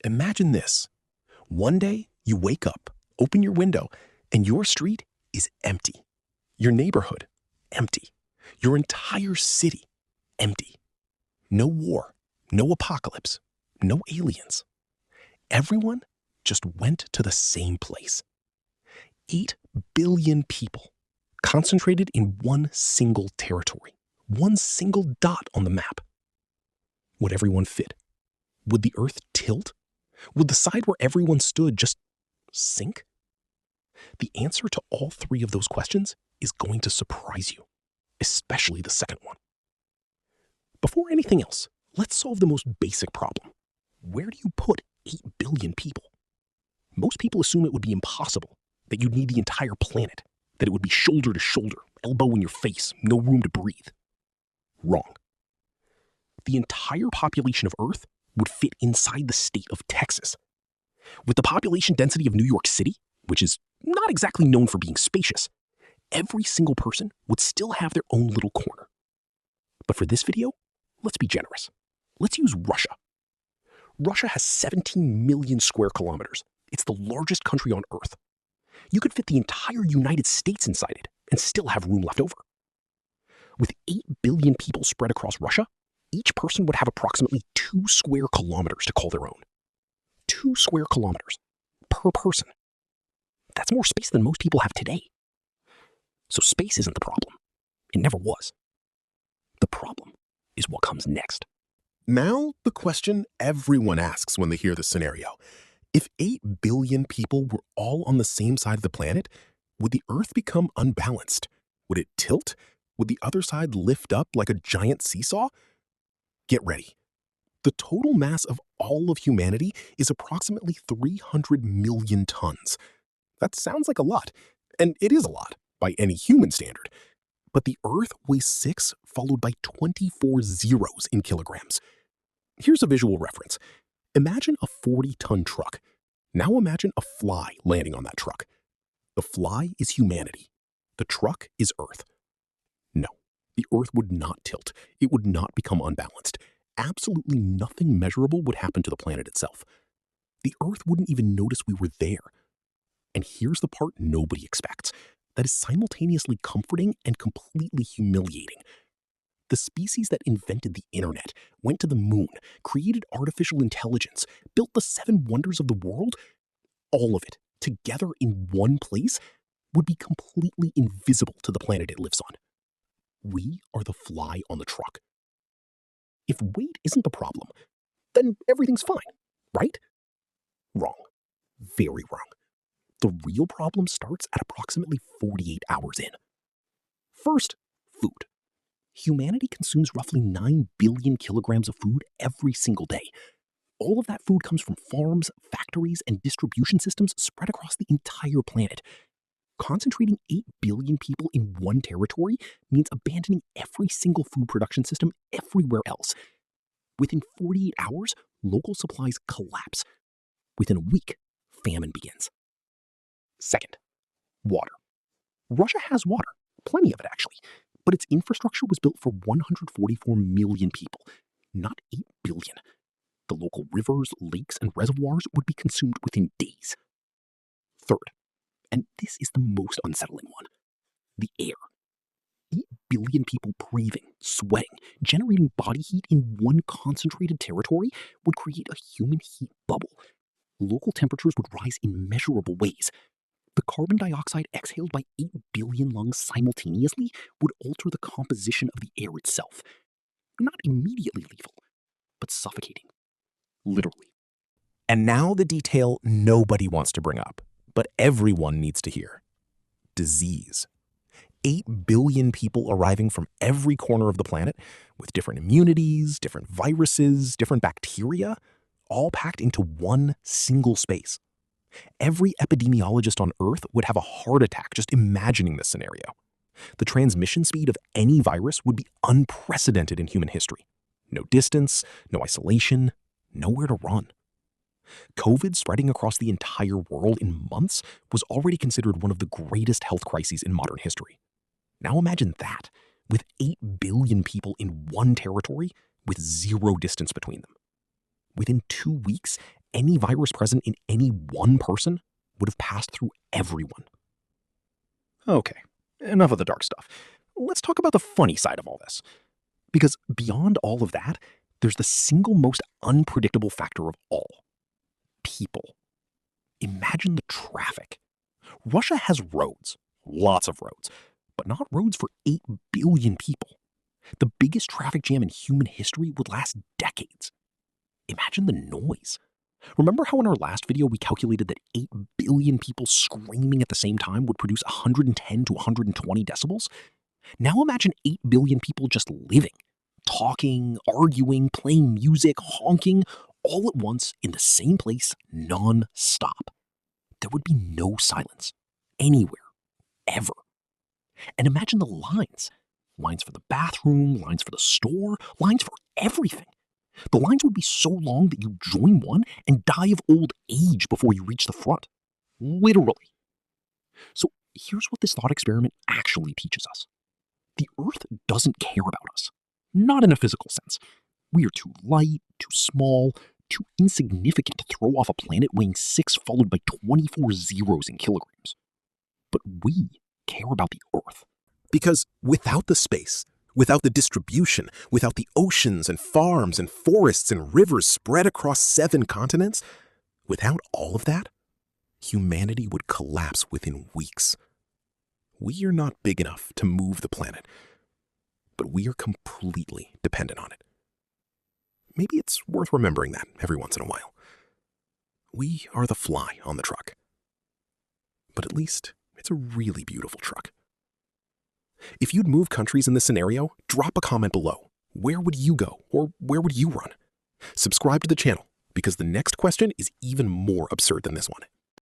Imagine this. One day, you wake up, open your window, and your street is empty. Your neighborhood, empty. Your entire city, empty. No war, no apocalypse, no aliens. Everyone just went to the same place. 8 billion people concentrated in one single territory, one single dot on the map. Would everyone fit? Would the earth tilt? Would the side where everyone stood just sink? The answer to all three of those questions is going to surprise you, especially the second one. Before anything else, let's solve the most basic problem. Where do you put 8 billion people? Most people assume it would be impossible, that you'd need the entire planet, that it would be shoulder to shoulder, elbow in your face, no room to breathe. Wrong. The entire population of Earth would fit inside the state of Texas. With the population density of New York City, which is not exactly known for being spacious, every single person would still have their own little corner. But for this video, let's be generous. Let's use Russia. Russia has 17 million square kilometers. It's the largest country on Earth. You could fit the entire United States inside it and still have room left over. With 8 billion people spread across Russia, each person would have approximately 2 square kilometers to call their own. 2 square kilometers per person. That's more space than most people have today. So space isn't the problem. It never was. The problem is what comes next. Now, the question everyone asks when they hear this scenario. If 8 billion people were all on the same side of the planet, would the Earth become unbalanced? Would it tilt? Would the other side lift up like a giant seesaw? Get ready. The total mass of all of humanity is approximately 300 million tons. That sounds like a lot, and it is a lot by any human standard. But the Earth weighs 6 followed by 24 zeros in kilograms. Here's a visual reference. Imagine a 40-ton truck. Now imagine a fly landing on that truck. The fly is humanity. The truck is Earth. No, the Earth would not tilt. It would not become unbalanced. Absolutely nothing measurable would happen to the planet itself. The Earth wouldn't even notice we were there. And here's the part nobody expects. That is simultaneously comforting and completely humiliating. The species that invented the internet, went to the moon, created artificial intelligence, built the 7 wonders of the world, all of it together in one place would be completely invisible to the planet it lives on. We are the fly on the truck. If weight isn't the problem, then everything's fine, right? Wrong. Very wrong. The real problem starts at approximately 48 hours in. First, food. Humanity consumes roughly 9 billion kilograms of food every single day. All of that food comes from farms, factories, and distribution systems spread across the entire planet. Concentrating 8 billion people in one territory means abandoning every single food production system everywhere else. Within 48 hours, local supplies collapse. Within a week, famine begins. Second, water. Russia has water, plenty of it actually, but its infrastructure was built for 144 million people, not 8 billion. The local rivers, lakes, and reservoirs would be consumed within days. Third, and this is the most unsettling one, the air. 8 billion people breathing, sweating, generating body heat in one concentrated territory would create a human heat bubble. Local temperatures would rise in measurable ways. The carbon dioxide exhaled by 8 billion lungs simultaneously would alter the composition of the air itself. Not immediately lethal, but suffocating. Literally. And now the detail nobody wants to bring up, but everyone needs to hear. Disease. 8 billion people arriving from every corner of the planet with different immunities, different viruses, different bacteria, all packed into one single space. Every epidemiologist on Earth would have a heart attack just imagining this scenario. The transmission speed of any virus would be unprecedented in human history. No distance, no isolation, nowhere to run. COVID spreading across the entire world in months was already considered one of the greatest health crises in modern history. Now imagine that, with 8 billion people in one territory with zero distance between them. Within 2 weeks, any virus present in any one person would have passed through everyone. Okay, enough of the dark stuff. Let's talk about the funny side of all this. Because beyond all of that, there's the single most unpredictable factor of all: people. Imagine the traffic. Russia has roads, lots of roads, but not roads for 8 billion people. The biggest traffic jam in human history would last decades. Imagine the noise. Remember how in our last video we calculated that 8 billion people screaming at the same time would produce 110 to 120 decibels? Now imagine 8 billion people just living, talking, arguing, playing music, honking, all at once in the same place, non-stop. There would be no silence, anywhere, ever. And imagine the lines. Lines for the bathroom, lines for the store, lines for everything. The lines would be so long that you join one and die of old age before you reach the front. Literally. So here's what this thought experiment actually teaches us. The Earth doesn't care about us. Not in a physical sense. We are too light, too small, too insignificant to throw off a planet weighing 6 followed by 24 zeros in kilograms. But we care about the Earth. Because without the space, without the distribution, without the oceans and farms and forests and rivers spread across 7 continents, without all of that, humanity would collapse within weeks. We are not big enough to move the planet, but we are completely dependent on it. Maybe it's worth remembering that every once in a while. We are the fly on the truck. But at least it's a really beautiful truck. If you'd move countries in this scenario, drop a comment below. Where would you go, or where would you run? Subscribe to the channel, because the next question is even more absurd than this one.